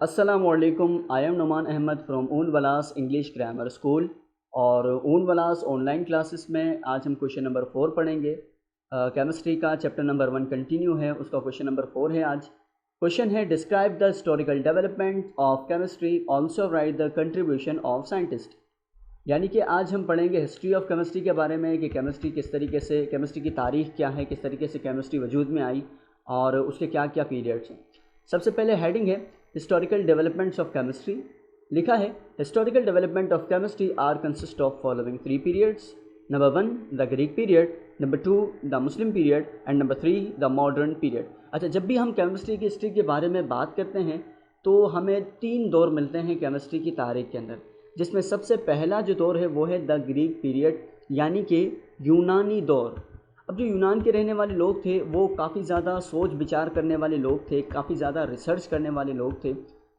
अस्सलामुअलैकुम। I am Numan Ahmad from ऊन वलास इंग्लिश ग्रामर स्कूल। और ऊन वलास ऑनलाइन क्लासेस में आज हम क्वेश्चन नंबर 4 पढ़ेंगे। केमिस्ट्री का चैप्टर नंबर 1 कंटिन्यू है, उसका क्वेश्चन नंबर 4 है आज। क्वेश्चन है describe the historical development of chemistry, also right the contribution of scientist. यानी कि आज हम पढ़ेंगे हिस्ट्री ऑफ केमिस्ट्री के बारे में कि केमिस्ट्री किस तरीके से, केमिस्ट्री की तारीख क्या है, किस तरीके से केमिस्ट्री वजूद में आई और उसके क्या क्या पीरियड्स हैं। सबसे पहले हेडिंग है हिस्टोरिकल डेवलपमेंट्स ऑफ केमिस्ट्री। लिखा है historical development of chemistry are consist of following 3 periods. Number 1 the Greek period, number 2 the Muslim period and number 3 the modern period. अच्छा, जब भी हम केमिस्ट्री की हिस्ट्री के बारे में बात करते हैं तो हमें 3 दौर मिलते हैं केमिस्ट्री की तारीख के अंदर, जिसमें सबसे पहला जो दौर है वो है द ग्रीक पीरियड यानी कि यूनानी दौर। अब जो यूनान के रहने वाले लोग थे वो काफ़ी ज़्यादा सोच विचार करने वाले लोग थे, काफ़ी ज़्यादा रिसर्च करने वाले लोग थे।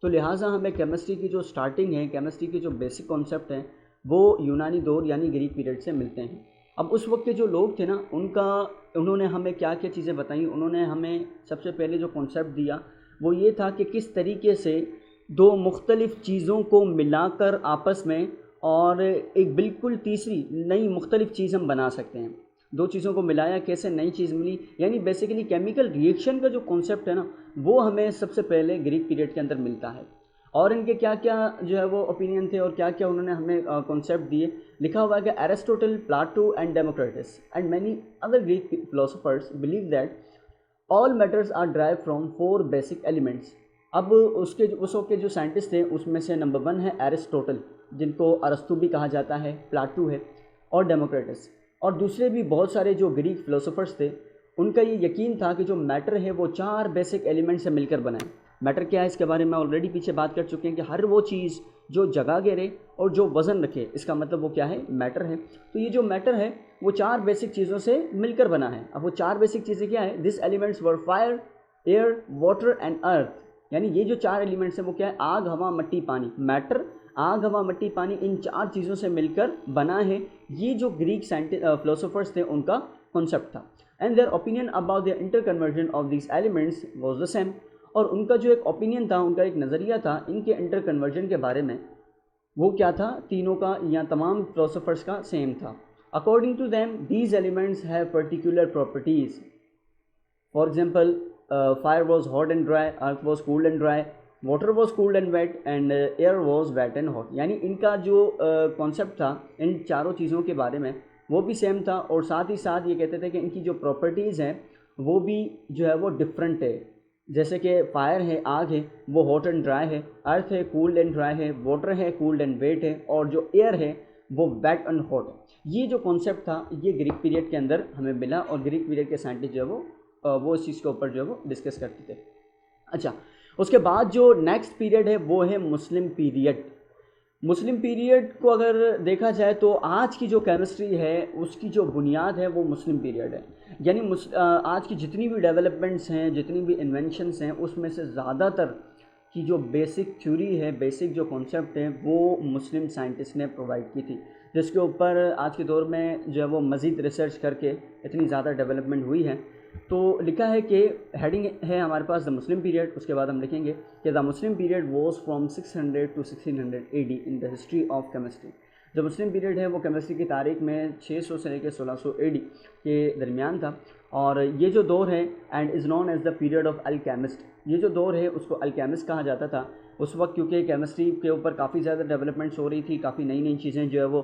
तो लिहाजा हमें केमिस्ट्री की जो स्टार्टिंग है, केमिस्ट्री के जो बेसिक कॉन्सेप्ट हैं वो यूनानी दौर यानी ग्रीक पीरियड से मिलते हैं। अब उस वक्त के जो लोग थे ना, उन्होंने हमें क्या क्या चीज़ें बताई। उन्होंने हमें सबसे पहले जो कॉन्सेप्ट दिया वो ये था कि किस तरीके से दो मुख्तलिफ़ चीज़ों को मिलाकर आपस में और एक बिल्कुल तीसरी नई मुख्तलिफ़ चीज़ हम बना सकते हैं। दो चीज़ों को मिलाया, कैसे नई चीज़ मिली, यानी बेसिकली केमिकल रिएक्शन का जो कॉन्सेप्ट है ना, वो हमें सबसे पहले ग्रीक पीरियड के अंदर मिलता है। और इनके क्या क्या जो है वो ओपिनियन थे और क्या क्या उन्होंने हमें कॉन्सेप्ट दिए। लिखा हुआ है कि Aristotle, Plato and Democritus and many other Greek philosophers believe that all matters are derived from 4 basic elements. अब उस वक्त के जो साइंटिस्ट थे उसमें से नंबर 1 है एरिस्टोटल, जिनको अरस्तु भी कहा जाता है, प्लाटो है और डेमोक्रेटस। और दूसरे भी बहुत सारे जो ग्रीक फिलोसोफर्स थे, उनका ये यकीन था कि जो मैटर है वो 4 बेसिक एलिमेंट से मिलकर बना है। मैटर क्या है इसके बारे में ऑलरेडी पीछे बात कर चुके हैं कि हर वो चीज़ जो जगह घेरे और जो वज़न रखे, इसका मतलब वो क्या है, मैटर है। तो ये जो मैटर है वो 4 बेसिक चीज़ों से मिलकर बना है। अब वो 4 बेसिक चीज़ें क्या है, this elements were fire, air, water and earth. यानी ये जो 4 एलिमेंट्स हैं वो क्या है, आग, हवा, मिट्टी, पानी। मैटर, आग, हवा, मिट्टी, पानी, इन 4 चीज़ों से मिलकर बना है। ये जो ग्रीक फिलोसोफर्स थे उनका कॉन्सेप्ट था। And their opinion about the inter conversion of this elements was the same. और उनका जो एक ओपिनियन था, उनका एक नज़रिया था इनके इंटर कन्वर्जन के बारे में, वो क्या था, तीनों का या तमाम फिलोसोफर्स का सेम था। According to them these elements have particular properties. For example, fire was hot and dry, earth was cool and dry, water was cool and wet and air was wet and hot। यानी इनका जो concept था इन चारों चीज़ों के बारे में वो भी सेम था। और साथ ही साथ ये कहते थे कि इनकी जो प्रॉपर्टीज़ हैं वो भी जो है वो डिफरेंट है। जैसे कि फायर है, आग है, वो हॉट एंड ड्राई है, अर्थ है कूल्ड एंड ड्राई है, वाटर है कूल्ड एंड वेट है, और जो एयर है वो वेट एंड हॉट है। ये जो कॉन्सेप्ट था ये ग्रीक पीरियड के अंदर हमें मिला और ग्रीक पीरियड के साइंटिस्ट जो है वो इस चीज़ के ऊपर जो है वो डिस्कस करते थे। अच्छा, उसके बाद जो नेक्स्ट पीरियड है वो है मुस्लिम पीरियड। मुस्लिम पीरियड को अगर देखा जाए तो आज की जो केमिस्ट्री है उसकी जो बुनियाद है वो मुस्लिम पीरियड है। यानी आज की जितनी भी डेवलपमेंट्स हैं, जितनी भी इन्वेंशंस हैं, उसमें से ज़्यादातर की जो बेसिक थ्योरी है, बेसिक जो कॉन्सेप्ट है, वो मुस्लिम साइंटिस्ट ने प्रोवाइड की थी, जिसके ऊपर आज के दौर में जो है वो मज़ीद रिसर्च करके इतनी ज़्यादा डेवलपमेंट हुई है। तो लिखा है कि हेडिंग है हमारे पास द मुस्लिम पीरियड। उसके बाद हम लिखेंगे कि the Muslim period was from 600 to 1600 AD in the history of chemistry. जो मुस्लिम पीरियड है वो केमिस्ट्री की तारीख में 600 से लेकर 1600 AD के दरमियान था। और ये जो दौर है and is known as the period of alchemist. ये जो दौर है उसको अल्केमिस्ट कहा जाता था उस वक्त, क्योंकि केमिस्ट्री के ऊपर काफ़ी ज़्यादा डेवलपमेंट्स हो रही थी, काफ़ी नई नई चीज़ें जो है वो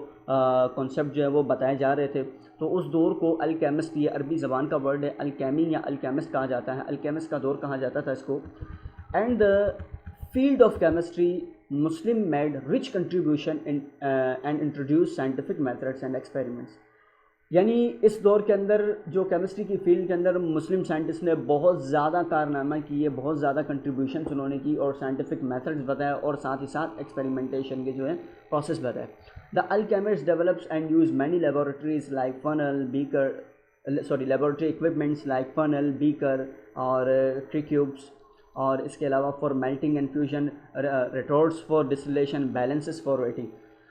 कॉन्सेप्ट जो है वो बताए जा रहे थे। तो उस दौर को अल्केमिस्ट, ये अरबी ज़बान का वर्ड है, अल्केमी या अल्केमिस्ट कहा जाता है। अल्केमिस्ट का दौर कहा जाता था इसको। And the field of chemistry Muslim made rich contribution in and introduce scientific methods and experiments. यानी इस दौर के अंदर जो केमिस्ट्री की फील्ड के अंदर मुस्लिम साइंटिस्ट ने बहुत ज़्यादा कारनामा किए, बहुत ज़्यादा कंट्रीब्यूशन उन्होंने की और साइंटिफिक मेथड्स बताया और साथ ही साथ एक्सपेरिमेंटेशन के जो है प्रोसेस बताए। The alchemist develops and use many laboratories like funnel, beaker, laboratory equipments like funnel, beaker और ट्रिक्यूब्स। और इसके अलावा for melting and fusion, retorts for distillation, balances for weighting.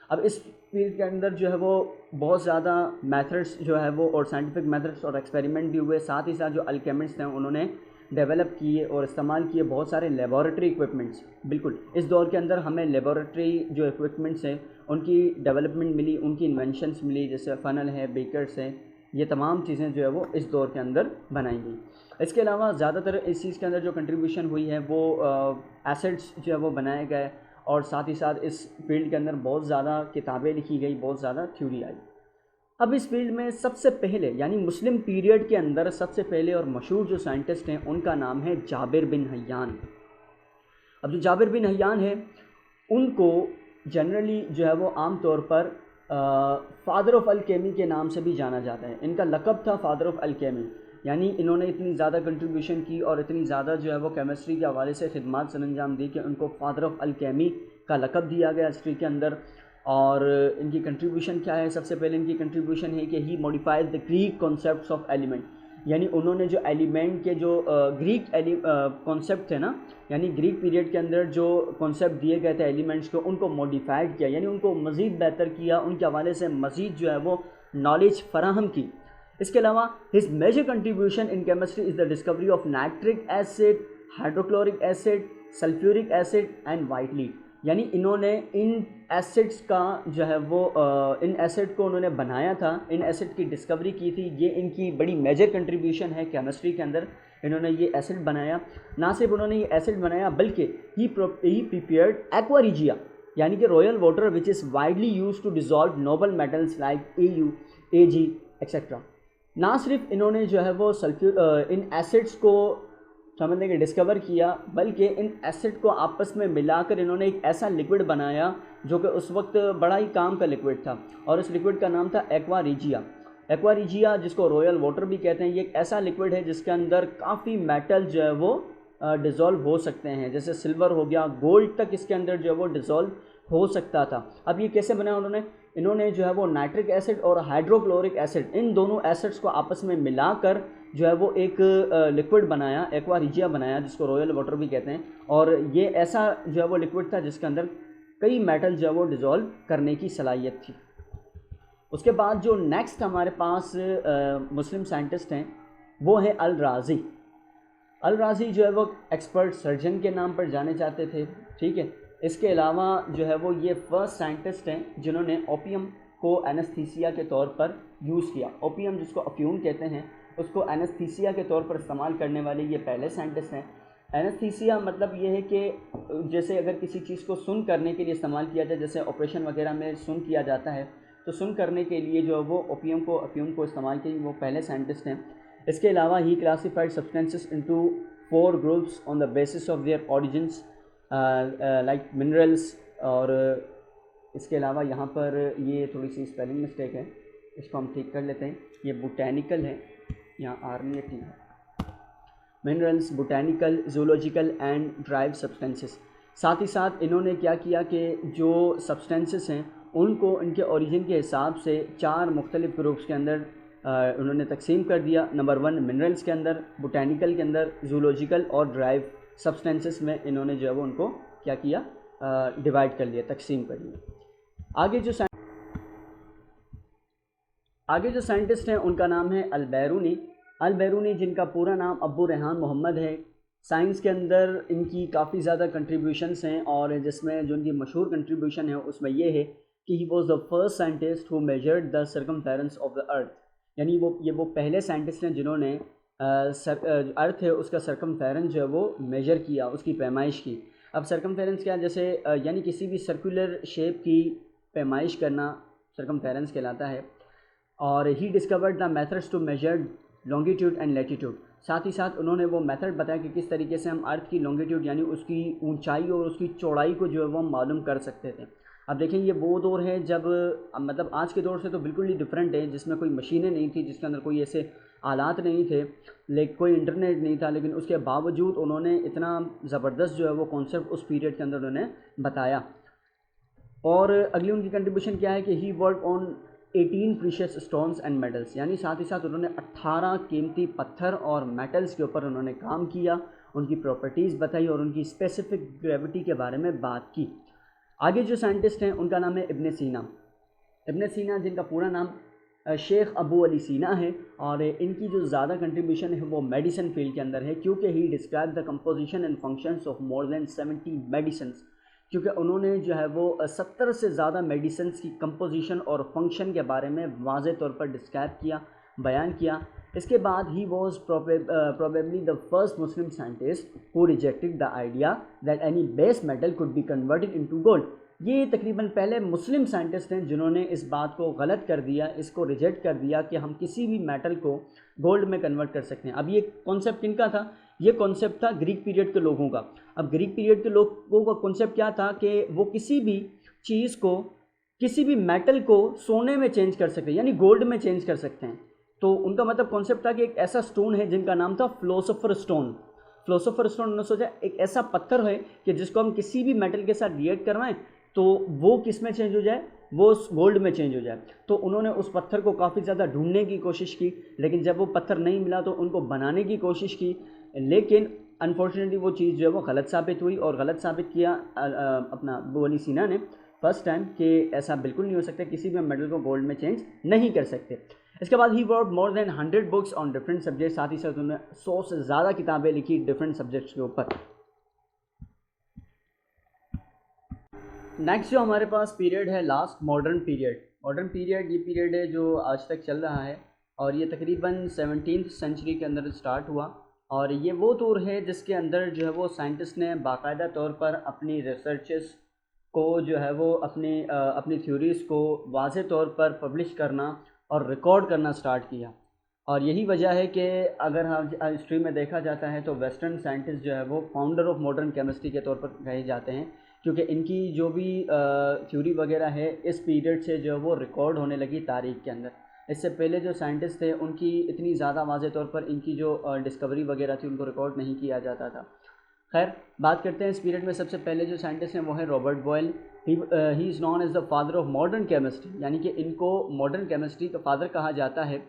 अब इस फील्ड के अंदर जो है वो बहुत ज़्यादा मेथड्स जो है वो और साइंटिफिक मेथड्स और एक्सपेरिमेंट भी हुए। साथ ही साथ जो अल्केमिस्ट हैं उन्होंने डेवलप किए और इस्तेमाल किए बहुत सारे लेबॉरेटरी इक्विपमेंट्स। बिल्कुल इस दौर के अंदर हमें लेबॉरेटरी जो इक्विपमेंट्स हैं उनकी डेवलपमेंट मिली, उनकी इन्वेंशंस मिली, जैसे फ़नल है, बेकर्स हैं, ये तमाम चीज़ें जो है वो इस दौर के अंदर बनाई गई। इसके अलावा ज़्यादातर इस चीज़ के अंदर जो कंट्रीब्यूशन हुई है वो एसेट्स जो है वो बनाए गए, और साथ ही साथ इस फील्ड के अंदर बहुत ज़्यादा किताबें लिखी गई, बहुत ज़्यादा थ्योरी आई। अब इस फील्ड में सबसे पहले यानी मुस्लिम पीरियड के अंदर सबसे पहले और मशहूर जो साइंटिस्ट हैं उनका नाम है जाबिर बिन हय्यान। अब जो जाबिर बिन हय्यान है उनको जनरली जो है वो आम तौर पर फादर ऑफ अलकेमी के नाम से भी जाना जाता है। इनका लक़ब था फादर ऑफ अलकेमी, यानी इन्होंने इतनी ज़्यादा कंट्रीब्यूशन की और इतनी ज़्यादा जो है वो केमिस्ट्री के हवाले से खिदमत सर अंजाम दी कि उनको फादर ऑफ अलकेमी का लक़ब दिया गया हिस्ट्री के अंदर। और इनकी कंट्रीब्यूशन क्या है? सबसे पहले इनकी कंट्रीब्यूशन है कि he modified the Greek concepts of element, यानी उन्होंने जो एलिमेंट के जो ग्रीक कॉन्सेप्ट थे ना, यानी ग्रीक पीरियड के अंदर जो कॉन्सेप्ट दिए गए थे एलिमेंट्स को, उनको मॉडिफाइड किया, यानी उनको मज़ीद बेहतर किया, उनके हवाले से मज़ीद जो है वो नॉलेज फराहम की। इसके अलावा his major contribution in chemistry is the discovery of nitric acid, hydrochloric acid, sulphuric acid and white lead, यानी इन्होंने इन एसिड्स का जो है वो इन एसिड को उन्होंने बनाया था, इन एसिड की डिस्कवरी की थी। ये इनकी बड़ी मेजर कंट्रीब्यूशन है केमिस्ट्री के अंदर, इन्होंने ये एसिड बनाया। ना सिर्फ उन्होंने ये एसिड बनाया बल्कि ही प्रिपेयर्ड एक्वा रिजिया, यानी कि royal water which is widely use to dissolve noble metals like AU, AG et cetera. ना सिर्फ इन्होंने जो है वो इन एसिड्स को समझने के डिस्कवर किया, बल्कि इन एसिड को आपस में मिलाकर इन्होंने एक ऐसा लिक्विड बनाया जो कि उस वक्त बड़ा ही काम का लिक्विड था, और उस लिक्विड का नाम था एक्वा रिजिया। एक्वा रिजिया जिसको रॉयल वाटर भी कहते हैं, ये एक ऐसा लिक्विड है जिसके अंदर काफ़ी मेटल जो है वो डिज़ोल्व हो सकते हैं, जैसे सिल्वर हो गया, गोल्ड तक इसके अंदर जो है वो डिज़ोल्व हो सकता था। अब ये कैसे बनाया इन्होंने जो है वो नाइट्रिक एसिड और हाइड्रोक्लोरिक एसिड, इन दोनों एसिड्स को आपस में मिलाकर जो है वो एक लिक्विड बनाया, एक्वा रिजिया बनाया, जिसको रॉयल वाटर भी कहते हैं। और ये ऐसा जो है वो लिक्विड था जिसके अंदर कई मेटल जो है वो डिज़ोल्व करने की सलाहियत थी। उसके बाद जो नेक्स्ट हमारे पास मुस्लिम साइंटिस्ट हैं वो है अल राज़ी। अल राज़ी जो है वो एक्सपर्ट सर्जन के नाम पर जाने जाते थे, ठीक है। इसके अलावा जो है वो ये फर्स्ट साइंटिस्ट हैं जिन्होंने ओपियम को एनेस्थीसिया के तौर पर यूज़ किया। ओपियम जिसको अफ्यून कहते हैं, उसको एनेस्थीसिया के तौर पर इस्तेमाल करने वाले ये पहले साइंटिस्ट हैं। एनेस्थीसिया मतलब ये है कि जैसे अगर किसी चीज़ को सुन करने के लिए इस्तेमाल किया जाए, जैसे ऑपरेशन वगैरह में सुन किया जाता है, तो सुन करने के लिए जो वो अफ्यूम को इस्तेमाल किए, वो पहले साइंटिस्ट हैं। इसके अलावा he classified substances into 4 groups on the basis of their origins like minerals. और इसके अलावा यहाँ पर ये थोड़ी सी स्पेलिंग मिस्टेक है, इसको हम ठीक कर लेते हैं। ये बोटैनिकल है, यहाँ आर्नियटी है। Minerals, botanical, zoological and drive substances. साथ ही साथ इन्होंने क्या किया कि जो सब्सटेंसेस हैं उनको इनके ओरिजिन के हिसाब से 4 मुख्तलिफ ग्रुप्स के अंदर उन्होंने तकसीम कर दिया। नंबर 1 मिनरल्स के अंदर, बोटैनिकल के अंदर, जूलॉजिकल और ड्राइव सब्सटेंसेस में इन्होंने जो है वो उनको क्या किया, डिवाइड कर लिया, तकसीम कर लिया। आगे जो साइंटिस्ट हैं उनका नाम है अल-बैरूनी। अल-बैरूनी जिनका पूरा नाम अब्बू रेहान मोहम्मद है। साइंस के अंदर इनकी काफ़ी ज़्यादा कंट्रीब्यूशंस हैं, और जिसमें जो इनकी मशहूर कंट्रीब्यूशन है उसमें ये है कि he was the first scientist who measured the circumference of the earth, यानी वो पहले साइंटिस्ट हैं जिन्होंने अर्थ है उसका सर्कमफेरेंस जो है वो मेजर किया, उसकी पैमाइश की। अब सर्कमफेरेंस क्या, जैसे यानी किसी भी सर्कुलर शेप की पैमाइश करना सर्कमफेरेंस कहलाता है। और he discovered the methods to measure longitude and latitude. साथ ही साथ उन्होंने वो मेथड बताया कि किस तरीके से हम अर्थ की लॉन्गिट्यूड यानी उसकी ऊंचाई और उसकी चौड़ाई को जो है वो हम मालूम कर सकते थे। अब देखें ये वो दौर है जब मतलब आज के दौर से तो बिल्कुल ही डिफरेंट है, जिसमें कोई मशीनें नहीं थी, जिसके अंदर कोई ऐसे आलात नहीं थे, लेकिन कोई इंटरनेट नहीं था, लेकिन उसके बावजूद उन्होंने इतना ज़बरदस्त जो है वो कॉन्सेप्ट उस पीरियड के अंदर उन्होंने बताया। और अगली उनकी कंट्रीब्यूशन क्या है कि he work on 18 precious stones and metals, यानी साथ ही साथ उन्होंने 18 कीमती पत्थर और मेटल्स के ऊपर उन्होंने काम किया, उनकी प्रॉपर्टीज़ बताई और उनकी स्पेसिफिक ग्रेविटी के बारे में बात की। आगे जो साइंटिस्ट हैं उनका नाम है इब्न सीना। इब्न सीना जिनका पूरा नाम शेख अबू अली सीना है, और इनकी जो ज़्यादा कंट्रीब्यूशन है वो मेडिसिन फील्ड के अंदर है, क्योंकि he describe the composition and functions of more than 70 medicines, क्योंकि उन्होंने जो है वो 70 से ज़्यादा मेडिसिन्स की कंपोजिशन और फंक्शन के बारे में वाज़े तौर पर डिस्क्राइब किया, बयान किया। इसके बाद he was probably the first Muslim scientist who rejected the idea that any base metal could be converted into gold. ये तकरीबन पहले मुस्लिम साइंटिस्ट हैं जिन्होंने इस बात को गलत कर दिया, इसको रिजेक्ट कर दिया कि हम किसी भी मेटल को गोल्ड में कन्वर्ट कर सकते हैं। अब ये कॉन्सेप्ट किनका था? ये कॉन्सेप्ट था ग्रीक पीरियड के लोगों का। अब ग्रीक पीरियड के लोगों का कॉन्सेप्ट क्या था कि वो किसी भी चीज़ को, किसी भी मेटल को सोने में चेंज कर सकते हैं, यानी गोल्ड में चेंज कर सकते हैं। तो उनका मतलब कॉन्सेप्ट था कि एक ऐसा स्टोन है जिनका नाम था फिलोसोफर स्टोन। फिलोसोफर स्टोन उन्होंने सोचा एक ऐसा पत्थर है कि जिसको हम किसी भी मेटल के साथ रिएक्ट करवाएं तो वो किस में चेंज हो जाए, वो गोल्ड में चेंज हो जाए। तो उन्होंने उस पत्थर को काफ़ी ज़्यादा ढूंढने की कोशिश की, लेकिन जब वो पत्थर नहीं मिला तो उनको बनाने की कोशिश की, लेकिन अनफॉर्चुनेटली वो चीज़ जो है वो गलत साबित हुई, और गलत साबित किया अपना अबू अली सीना ने फर्स्ट टाइम कि ऐसा बिल्कुल नहीं हो सकता, किसी भी मेटल को गोल्ड में चेंज नहीं कर सकते। इसके बाद he word more than 100 books on different subject, साथ ही साथ उन्होंने 100 से ज़्यादा किताबें लिखी डिफरेंट सब्जेक्ट्स के ऊपर। नेक्स्ट जो हमारे पास पीरियड है last modern period. Modern period ये पीरियड है जो आज तक चल रहा है, और ये तकरीबन 17th सेंचुरी के अंदर स्टार्ट हुआ, और ये वो दौर है जिसके अंदर जो है वो साइंटिस्ट ने बाकायदा तौर पर अपनी रिसर्चेस को जो है वो अपनी थ्योरीज़ को वाज़े तौर पर पब्लिश करना और रिकॉर्ड करना स्टार्ट किया। और यही वजह है कि अगर हम हिस्ट्री में देखा जाता है तो वेस्टर्न साइंटिस्ट जो है वो फाउंडर ऑफ मॉडर्न केमिस्ट्री के तौर पर कहे जाते हैं, क्योंकि इनकी जो भी थ्योरी वगैरह है इस पीरियड से जो है वो रिकॉर्ड होने लगी तारीख के अंदर। इससे पहले जो साइंटिस्ट थे उनकी इतनी ज़्यादा वाज़े तौर पर इनकी जो डिस्कवरी वगैरह थी उनको रिकॉर्ड नहीं किया जाता था। खैर, बात करते हैं इस पीरियड में सबसे पहले जो साइंटिस्ट हैं वो है Robert Boyle. He is known as the father of modern chemistry, यानी कि इनको मॉडर्न केमिस्ट्री का फादर कहा जाता है।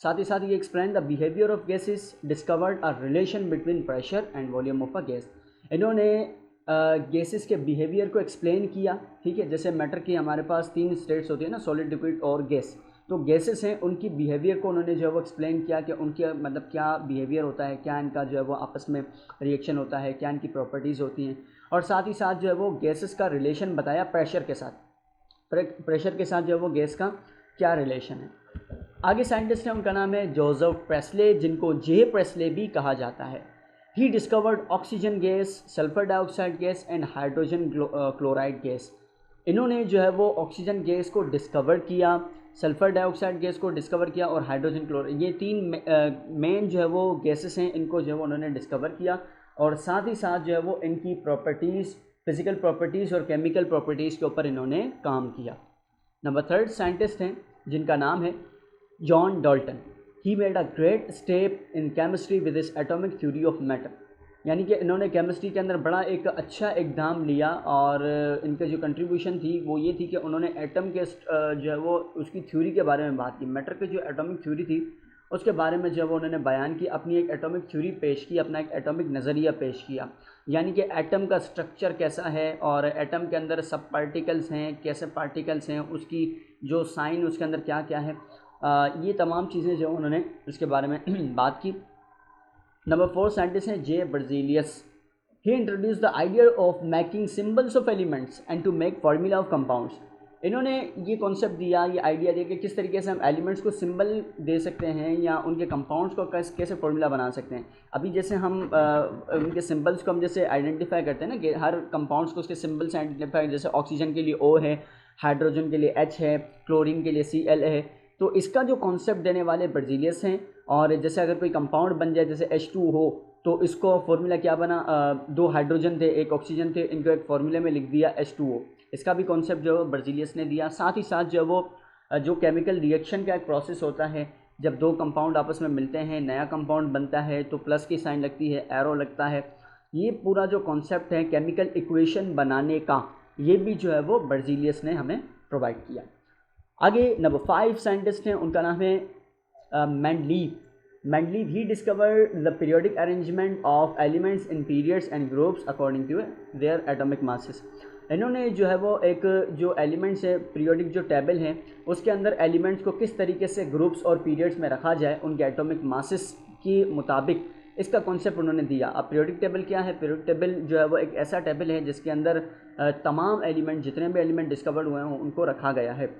साथ ही साथ ये explain the behaviour of gases, discovered a relation between pressure and volume of a gas. इन्होंने गैसेस के बिहेवियर को एक्सप्लेन किया, ठीक है। जैसे मैटर की हमारे पास 3 स्टेट्स होती है ना, सॉलिड, लिक्विड और गैस। तो गैसेस हैं, उनकी बिहेवियर को उन्होंने जो है वो एक्सप्लेन किया कि उनके मतलब क्या बिहेवियर होता है, क्या इनका जो है वो आपस में रिएक्शन होता है, क्या इनकी प्रॉपर्टीज़ होती हैं, और साथ ही साथ जो है वो गैसेस का रिलेशन बताया प्रेशर के साथ। प्रेशर के साथ जो है वो गैस का क्या रिलेशन है। आगे साइंटिस्ट है, उनका नाम है जोसेफ प्रेस्ले, जिनको जे प्रेस्ले भी कहा जाता है। He discovered oxygen gas, sulphur dioxide gas and hydrogen chloride gas. इन्होंने जो है वो ऑक्सीजन गैस को डिस्कवर किया, सल्फर डाइऑक्साइड गैस को डिस्कवर किया, और हाइड्रोजन क्लोराइड, ये 3 मेन जो है वो गैसेस हैं, इनको जो है वो उन्होंने डिस्कवर किया। और साथ ही साथ जो है वो इनकी प्रॉपर्टीज़, फिज़िकल प्रॉपर्टीज़ और केमिकल प्रॉपर्टीज़ के ऊपर इन्होंने काम किया। नंबर 3 साइंटिस्ट हैं जिनका नाम है John Dalton. He made a great step in chemistry with his atomic theory of matter, यानी कि इन्होंने केमिस्ट्री के अंदर बड़ा एक अच्छा इकदाम लिया, और इनका जो कंट्रीब्यूशन थी वो ये थी कि उन्होंने एटम के जो है वो उसकी थ्योरी के बारे में बात की। मैटर की जो एटॉमिक थ्योरी थी उसके बारे में जो है वो उन्होंने बयान की, अपनी एक एटॉमिक थ्योरी पेश की, अपना एक एटॉमिक नज़रिया पेश किया, यानी कि एटम का स्ट्रक्चर कैसा है, और एटम के अंदर सब पार्टिकल्स हैं, कैसे पार्टिकल्स हैं, उसकी जो साइन उसके अंदर क्या क्या है, ये तमाम चीज़ें जो उन्होंने उसके बारे में बात की। नंबर 4 साइंटिस्ट हैं J Berzelius. He introduce the idea of making symbols of elements and to make formula of compounds. इन्होंने ये कॉन्सेप्ट दिया, ये आइडिया दिया कि किस तरीके से हम एलिमेंट्स को सिंबल दे सकते हैं, या उनके कंपाउंड्स को कैसे फार्मूला बना सकते हैं। अभी जैसे हम उनके सिंबल्स को हम जैसे आइडेंटिफाई करते हैं ना, कि हर कंपाउंड्स को उसके सिंबल से आइडेंटिफाई, जैसे ऑक्सीजन के लिए O है, हाइड्रोजन के लिए H है, क्लोरीन के लिए Cl है। तो इसका जो कॉन्सेप्ट देने वाले बर्जीलियस हैं। और जैसे अगर कोई कंपाउंड बन जाए, जैसे H2 हो, तो इसको फार्मूला क्या बना, 2 हाइड्रोजन थे, 1 ऑक्सीजन थे, इनको एक फार्मूले में लिख दिया H2O। इसका भी कॉन्सेप्ट जो बर्जीलियस ने दिया। साथ ही साथ जो वो जो केमिकल रिएक्शन का एक प्रोसेस होता है, जब 2 कंपाउंड आपस में मिलते हैं, नया कंपाउंड बनता है, तो प्लस की साइन लगती है, एरो लगता है। ये पूरा जो कॉन्सेप्ट है केमिकल इक्वेशन बनाने का, ये भी जो है वो बर्जीलियस ने हमें प्रोवाइड किया। आगे नंबर 5 साइंटिस्ट हैं, उनका नाम है Mendeleev. Mendeleev, he discovered the periodic arrangement of elements in periods and groups according to their atomic masses. इन्होंने जो है वो एक जो एलिमेंट्स है पीरियोडिक जो टेबल है उसके अंदर एलिमेंट्स को किस तरीके से ग्रुप्स और पीरियड्स में रखा जाए उनके एटॉमिक मासेस के मुताबिक, इसका कॉन्सेप्ट उन्होंने दिया। अब पीरियोडिक टेबल क्या है? पीरियोडिक टेबल जो है वो एक ऐसा टेबल है जिसके अंदर तमाम एलिमेंट, जितने भी एलिमेंट डिस्कवर्ड हुए हैं उनको रखा गया है।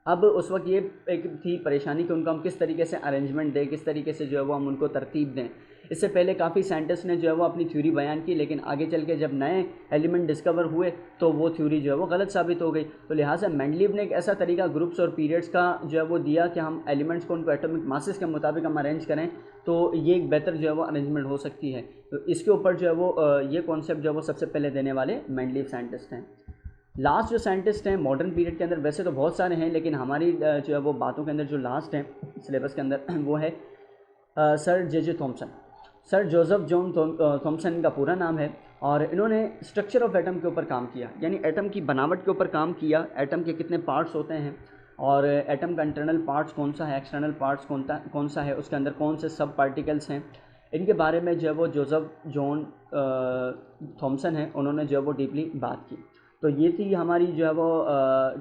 अब उस वक्त ये एक थी परेशानी कि उनको हम किस तरीके से अरेंजमेंट दें, किस तरीके से जो है वो हम उनको तरतीब दें। इससे पहले काफ़ी साइंटिस्ट ने जो है वो अपनी थ्योरी बयान की, लेकिन आगे चल के जब नए एलिमेंट डिस्कवर हुए तो वो थ्योरी जो है वो गलत साबित हो गई। तो लिहाजा मेंडलीव ने एक ऐसा तरीका ग्रुप्स और पीरियड्स का जो है वो दिया कि हम एलिमेंट्स को उनको एटॉमिक मासेस के मुताबिक हम अरेंज करें तो ये एक बेहतर जो है वो अरेंजमेंट हो सकती है। तो इसके ऊपर जो है वो ये कॉन्सेप्ट जो है वो सबसे पहले देने वाले मेंडलीव साइंटिस्ट हैं। लास्ट जो साइंटिस्ट हैं मॉडर्न पीरियड के अंदर, वैसे तो बहुत सारे हैं लेकिन हमारी जो है वो बातों के अंदर जो लास्ट हैं सिलेबस के अंदर वो है sir J Thomson. Sir Joseph John Thomson इनका पूरा नाम है और इन्होंने स्ट्रक्चर ऑफ एटम के ऊपर काम किया, यानी एटम की बनावट के ऊपर काम किया। एटम के कितने पार्ट्स होते हैं और एटम का इंटरनल पार्ट्स कौन सा है, एक्सटर्नल पार्ट्स कौन सा है, उसके अंदर कौन से सब पार्टिकल्स हैं, इनके बारे में जो है वो जोसेफ जॉन थॉमसन है उन्होंने जो है वो डीपली बात की। तो ये थी हमारी जो है वो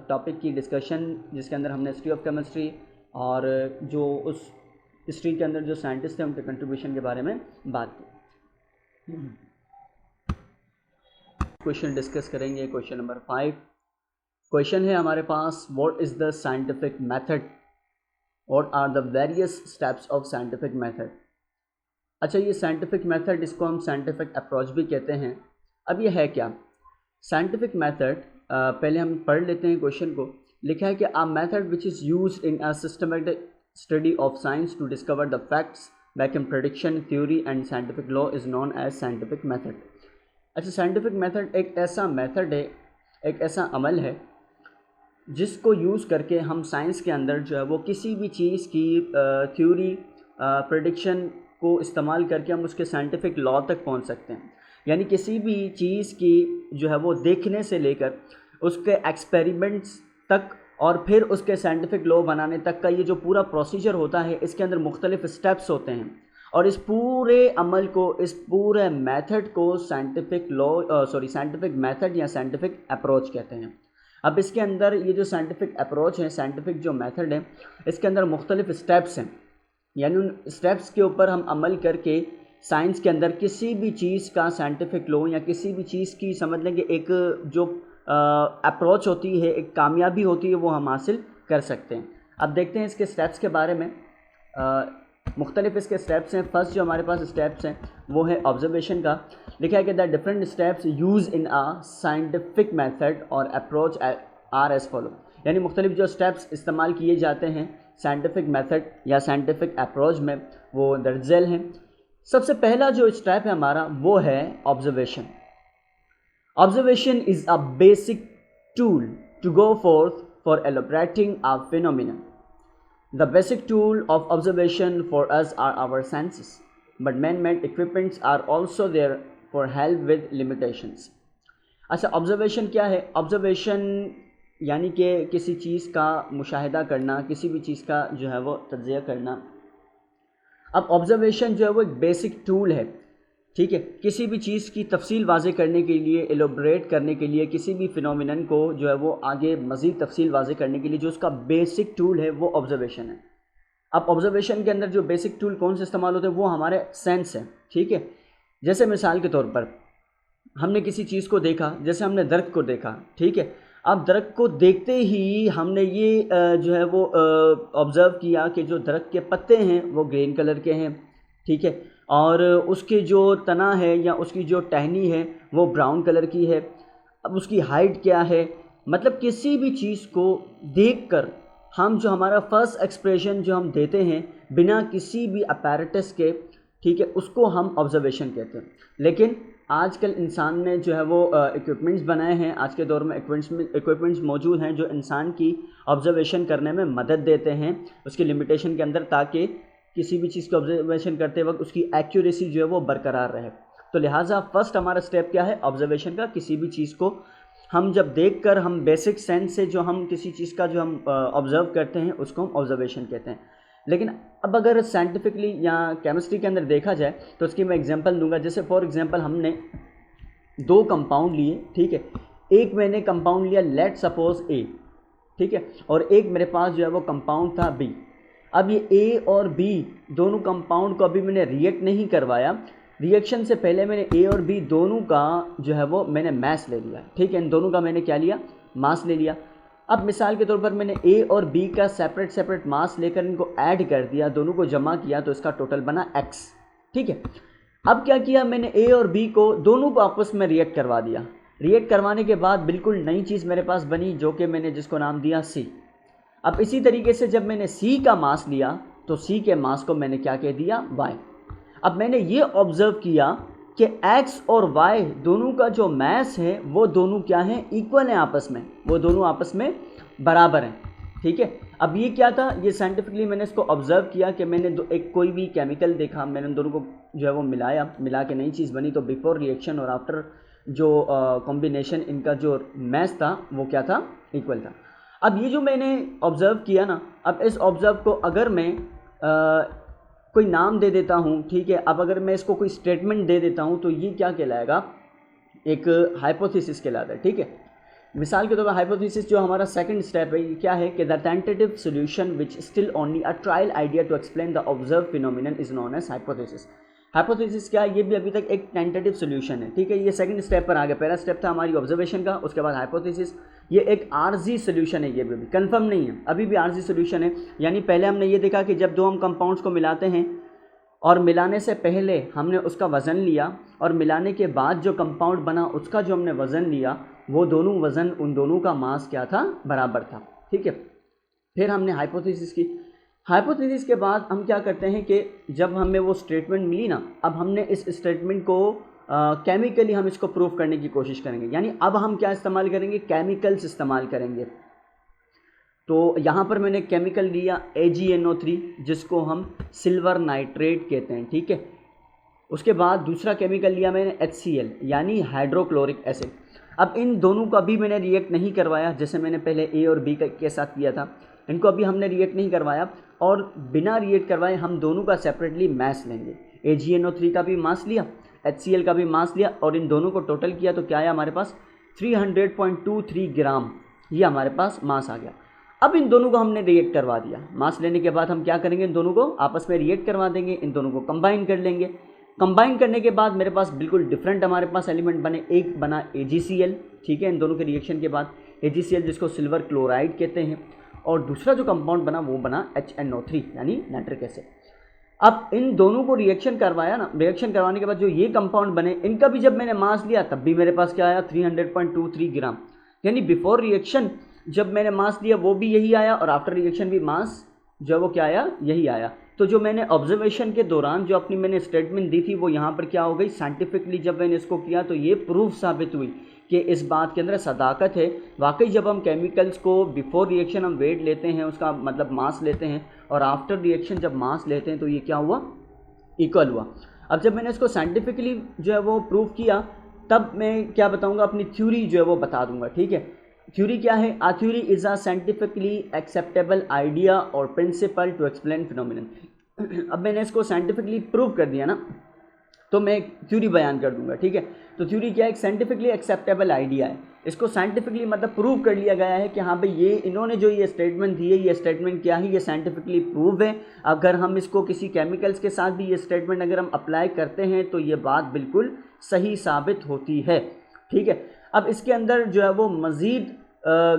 टॉपिक की डिस्कशन, जिसके अंदर हमने हिस्ट्री ऑफ केमिस्ट्री और जो उस हिस्ट्री के अंदर जो साइंटिस्ट थे उनके कंट्रीब्यूशन के बारे में बात की। क्वेश्चन डिस्कस करेंगे। क्वेश्चन नंबर 5 क्वेश्चन है हमारे पास, what is the scientific method, what are the various steps of scientific method. अच्छा, ये साइंटिफिक मेथड, इसको हम साइंटिफिक अप्रोच भी कहते हैं। अब ये है क्या साइंटिफिक मेथड? पहले हम पढ़ लेते हैं क्वेश्चन को। लिखा है कि a method which is used in a systematic study of science to discover the facts, vacuum prediction, theory and scientific law is known as scientific method. अच्छा, साइंटिफिक मेथड एक ऐसा मेथड है, एक ऐसा अमल है जिसको यूज़ करके हम साइंस के अंदर जो है वो किसी भी चीज़ की थ्योरी, प्रेडिक्शन को इस्तेमाल करके हम उसके साइंटिफिक लॉ तक पहुंच सकते हैं। यानी किसी भी चीज़ की जो है वो देखने से लेकर उसके एक्सपेरिमेंट्स तक और फिर उसके साइंटिफिक लॉ बनाने तक का ये जो पूरा प्रोसीजर होता है, इसके अंदर मुख्तलिफ स्टेप्स होते हैं और इस पूरे अमल को, इस पूरे मेथड को साइंटिफिक मेथड या साइंटिफिक अप्रोच कहते हैं। अब इसके अंदर ये जो साइंटिफिक अप्रोच है, साइंटिफिक जो मेथड है, इसके अंदर मुख्तलिफ स्टेप्स हैं, यानी उन स्टेप्स के ऊपर हम अमल करके साइंस के अंदर किसी भी चीज़ का साइंटिफिक लॉ या किसी भी चीज़ की समझ लें कि एक जो अप्रोच होती है, एक कामयाबी होती है, वो हम हासिल कर सकते हैं। अब देखते हैं इसके स्टेप्स के बारे में। मुख्तलिफ इसके स्टेप्स हैं। फर्स्ट जो हमारे पास स्टेप्स हैं वो है ऑब्जर्वेशन का। लिखा है कि the different steps use in a scientific method और अप्रोच आर एज फॉलो, यानी मुख्तलिफ जो स्टेप्स इस्तेमाल किए जाते हैं साइंटिफिक मेथड या साइंटिफिक अप्रोच में वो दर्जल हैं। सबसे पहला जो स्टेप है हमारा वो है observation. Observation is a basic tool to go forth for elaborating a phenomena. The basic tool of observation for us are our senses, but man-made equipments are also there for help with limitations. अच्छा, observation क्या है? Observation यानी कि किसी चीज़ का मुशाहिदा करना, किसी भी चीज़ का जो है वो तज्ज़िया करना। अब ऑब्जर्वेशन जो है वो एक बेसिक टूल है, ठीक है, किसी भी चीज़ की तफसील वाज़े करने के लिए, एलोबरेट करने के लिए, किसी भी फिनोमिनन को जो है वो आगे मज़ीद तफसील वाज़े करने के लिए जो उसका बेसिक टूल है वो ऑब्जर्वेशन है। अब ऑब्जर्वेशन के अंदर जो बेसिक टूल कौन से इस्तेमाल होते हैं वो हमारे सेंस हैं, ठीक है। जैसे मिसाल के तौर पर हमने किसी चीज़ को देखा, जैसे हमने दरख्त को देखा, ठीक है। अब दरख्त को देखते ही हमने ये जो है वो ऑब्ज़र्व किया कि जो दरख्त के पत्ते हैं वो ग्रीन कलर के हैं, ठीक है, और उसके जो तना है या उसकी जो टहनी है वो ब्राउन कलर की है। अब उसकी हाइट क्या है, मतलब किसी भी चीज़ को देखकर हम जो हमारा फर्स्ट एक्सप्रेशन जो हम देते हैं बिना किसी भी अपैरेटस के, ठीक है, उसको हम ऑब्जर्वेशन कहते हैं। लेकिन आजकल इंसान ने जो है वो इक्विपमेंट्स बनाए हैं, आज के दौर में इक्विपमेंट्स मौजूद हैं जो इंसान की ऑब्जर्वेशन करने में मदद देते हैं उसकी लिमिटेशन के अंदर, ताकि किसी भी चीज़ की ऑब्जर्वेशन करते वक्त उसकी एक्यूरेसी जो है वो बरकरार रहे। तो लिहाजा फर्स्ट हमारा स्टेप क्या है ऑब्जर्वेशन का। किसी भी चीज़ को हम जब देखकर हम बेसिक सेंस से जो हम किसी चीज़ का जो हम ऑब्ज़र्व करते हैं उसको हम ऑब्जर्वेशन कहते हैं। लेकिन अब अगर साइंटिफिकली या केमिस्ट्री के अंदर देखा जाए तो उसकी मैं एग्जांपल दूंगा। जैसे फॉर एग्जांपल हमने दो कंपाउंड लिए, ठीक है, एक मैंने कंपाउंड लिया लेट सपोज ए, ठीक है, और एक मेरे पास जो है वो कंपाउंड था बी। अब ये ए और बी दोनों कंपाउंड को अभी मैंने रिएक्ट नहीं करवाया, रिएक्शन से पहले मैंने ए और बी दोनों का जो है वो मैंने मास ले लिया, ठीक है, इन दोनों का मैंने क्या लिया, मास ले लिया। अब मिसाल के तौर पर मैंने ए और बी का सेपरेट सेपरेट मास लेकर इनको ऐड कर दिया, दोनों को जमा किया तो इसका टोटल बना x, ठीक है। अब क्या किया मैंने, ए और बी को दोनों को आपस में रिएक्ट करवा दिया, रिएक्ट करवाने के बाद बिल्कुल नई चीज़ मेरे पास बनी जो कि मैंने जिसको नाम दिया C। अब इसी तरीके से जब मैंने C का मास लिया तो C के मास को मैंने क्या कह दिया, Y। अब मैंने ये ऑब्जर्व किया कि X और Y दोनों का जो मास है वो दोनों क्या है, इक्वल हैं आपस में, वो दोनों आपस में बराबर हैं, ठीक है। अब ये क्या था, ये साइंटिफिकली मैंने इसको ऑब्जर्व किया कि मैंने एक कोई भी केमिकल देखा, मैंने उन दोनों को जो है वो मिलाया, मिला के नई चीज़ बनी, तो बिफोर रिएक्शन और आफ्टर जो कॉम्बिनेशन इनका जो मैच था वो क्या था, इक्वल था। अब ये जो मैंने ऑब्ज़र्व किया ना, अब इस ऑब्ज़र्व को अगर मैं कोई नाम दे देता हूँ, ठीक है, अब अगर मैं इसको कोई स्टेटमेंट दे देता हूँ तो ये क्या कहलाएगा, एक हाइपोथेसिस कहलाता है, ठीक है। मिसाल के तौर पर हाइपोथेसिस जो हमारा सेकंड स्टेप है, ये क्या है कि the tentative solution which still only a trial idea to explain the observe phenomenon is known as hypothesis. Hypothesis क्या है, ये भी अभी तक एक टेंटेटिव सॉल्यूशन है, ठीक है। ये सेकंड स्टेप पर आ गया, पहला स्टेप था हमारी ऑब्जर्वेशन का, उसके बाद हाइपोथेसिस। ये एक आरजी सॉल्यूशन है, ये भी कंफर्म नहीं है, अभी भी आरजी सॉल्यूशन है। यानी पहले हमने ये देखा कि जब दो हम कंपाउंड्स को मिलाते हैं और मिलाने से पहले हमने उसका वज़न लिया और मिलाने के बाद जो कंपाउंड बना उसका जो हमने वज़न लिया, वो दोनों वज़न उन दोनों का मास क्या था, बराबर था, ठीक है। फिर हमने हाइपोथेसिस की, हाइपोथेसिस के बाद हम क्या करते हैं कि जब हमें वो स्टेटमेंट मिली ना, अब हमने इस स्टेटमेंट को केमिकली हम इसको प्रूव करने की कोशिश करेंगे। यानी अब हम क्या इस्तेमाल करेंगे, केमिकल्स इस्तेमाल करेंगे। तो यहाँ पर मैंने केमिकल लिया AgNO3 जिसको हम सिल्वर नाइट्रेट कहते हैं, ठीक है। उसके बाद दूसरा केमिकल लिया मैंने HCl यानी हाइड्रोक्लोरिक एसिड। अब इन दोनों को अभी मैंने रिएक्ट नहीं करवाया, जैसे मैंने पहले A और B के साथ किया था, इनको अभी हमने रिएक्ट नहीं करवाया और बिना रिएक्ट करवाए हम दोनों का सेपरेटली मास लेंगे। AgNO3 का भी मास लिया, HCl का भी मास लिया और इन दोनों को टोटल किया तो क्या आया हमारे पास 300.23 ग्राम, ये हमारे पास मास आ गया। अब इन दोनों को हमने रिएक्ट करवा दिया, मास लेने के बाद हम क्या करेंगे, इन दोनों को आपस में रिएक्ट करवा देंगे, इन दोनों को कंबाइन कर लेंगे। कंबाइन करने के बाद मेरे पास बिल्कुल डिफरेंट हमारे पास एलिमेंट बने, एक बना AgCl, ठीक है, इन दोनों के रिएक्शन के बाद AgCl जिसको सिल्वर क्लोराइड कहते हैं, और दूसरा जो कंपाउंड बना वो बना HNO3 यानी नाइट्रिक एसिड। अब इन दोनों को रिएक्शन करवाया ना, रिएक्शन करवाने के बाद जो ये कंपाउंड बने इनका भी जब मैंने मास लिया तब भी मेरे पास क्या आया 300.23 ग्राम। यानी बिफोर रिएक्शन जब मैंने मास लिया वो भी यही आया और आफ्टर रिएक्शन भी मास जो है वो क्या आया, यही आया। तो जो मैंने ऑब्जर्वेशन के दौरान जो अपनी मैंने स्टेटमेंट दी थी वो यहाँ पर क्या हो गई, साइंटिफिकली जब मैंने इसको किया तो ये प्रूफ साबित हुई कि इस बात के अंदर सदाकत है। वाकई जब हम केमिकल्स को बिफोर रिएक्शन हम वेट लेते हैं, उसका मतलब मास लेते हैं, और आफ्टर रिएक्शन जब मास लेते हैं तो ये क्या हुआ, इक्वल हुआ। अब जब मैंने इसको साइंटिफिकली जो है वो प्रूव किया तब मैं क्या बताऊँगा, अपनी थ्योरी जो है वो बता दूँगा, ठीक है। थ्योरी क्या है, a theory is a scientifically acceptable idea और प्रिंसिपल टू एक्सप्लेन फिनोमिनन। अब मैंने इसको साइंटिफिकली प्रूव कर दिया ना तो मैं थ्योरी बयान कर दूंगा, ठीक है। तो थ्योरी क्या है, एक साइंटिफिकली एक्सेप्टेबल आइडिया है, इसको साइंटिफिकली मतलब प्रूव कर लिया गया है कि हाँ भाई ये इन्होंने जो ये स्टेटमेंट दी है, ये स्टेटमेंट क्या है, ये साइंटिफिकली प्रूव है। अगर हम इसको किसी केमिकल्स के साथ भी ये स्टेटमेंट अगर हम अप्लाई करते हैं तो ये बात बिल्कुल सही साबित होती है, ठीक है। अब इसके अंदर जो है वो मज़ीद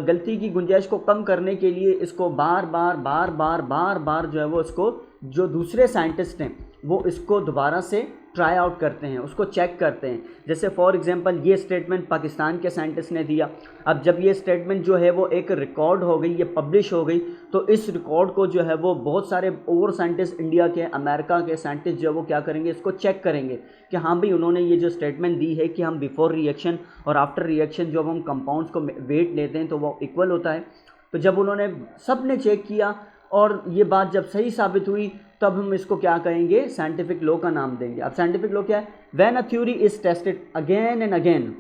गलती की गुंजाइश को कम करने के लिए इसको बार बार जो है वो इसको जो दूसरे साइंटिस्ट हैं वो इसको दोबारा से ट्राई आउट करते हैं, उसको चेक करते हैं। जैसे फॉर एग्जांपल ये स्टेटमेंट पाकिस्तान के साइंटिस्ट ने दिया, अब जब ये स्टेटमेंट जो है वो एक रिकॉर्ड हो गई, ये पब्लिश हो गई, तो इस रिकॉर्ड को जो है वो बहुत सारे और साइंटिस्ट इंडिया के, अमेरिका के साइंटिस्ट जो है वो क्या करेंगे, इसको चेक करेंगे कि हाँ भाई उन्होंने ये जो स्टेटमेंट दी है कि हम बिफोर रिएक्शन और आफ्टर रिएक्शन जब हम कंपाउंड्स को वेट लेते हैं तो वो इक्वल होता है। तो जब उन्होंने सब ने चेक किया और ये बात जब सही साबित हुई तब हम इसको क्या कहेंगे, साइंटिफिक लॉ का नाम देंगे। अब साइंटिफिक लॉ क्या है, when a theory is tested again and again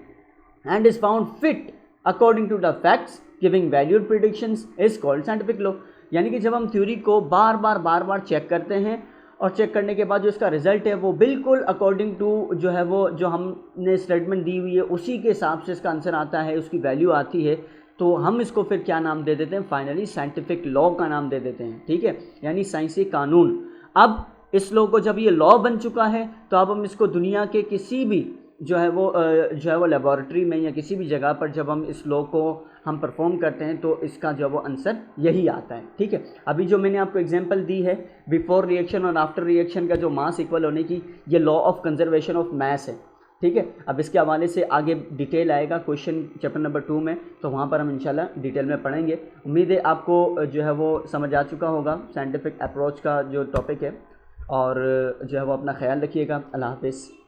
and is found fit according to the facts giving valued predictions is called scientific law. यानी कि जब हम थ्योरी को बार बार चेक करते हैं और चेक करने के बाद जो इसका रिज़ल्ट है वो बिल्कुल अकॉर्डिंग टू जो है वो जो हमने स्टेटमेंट दी हुई है उसी के हिसाब से इसका आंसर आता है, उसकी वैल्यू आती है, तो हम इसको फिर क्या नाम दे देते हैं, फाइनली साइंटिफिक लॉ का नाम दे देते हैं। ठीक है, यानी साइंसी कानून। अब इस लॉ को जब ये लॉ बन चुका है तो अब हम इसको दुनिया के किसी भी जो है वो लेबॉरेटरी में या किसी भी जगह पर जब हम इस लॉ को हम परफॉर्म करते हैं तो इसका जो वो आंसर यही आता है। ठीक है, अभी जो मैंने आपको एग्जांपल दी है बिफोर रिएक्शन और आफ्टर रिएक्शन का जो मास इक्वल होने की, ये law of conservation of mass है। ठीक है, अब इसके हवाले से आगे डिटेल आएगा क्वेश्चन चैप्टर नंबर 2 में, तो वहाँ पर हम इंशाल्लाह डिटेल में पढ़ेंगे। उम्मीद है आपको जो है वो समझ आ चुका होगा साइंटिफिक अप्रोच का जो टॉपिक है, और जो है वो अपना ख्याल रखिएगा। अल्लाह हाफ़िज़।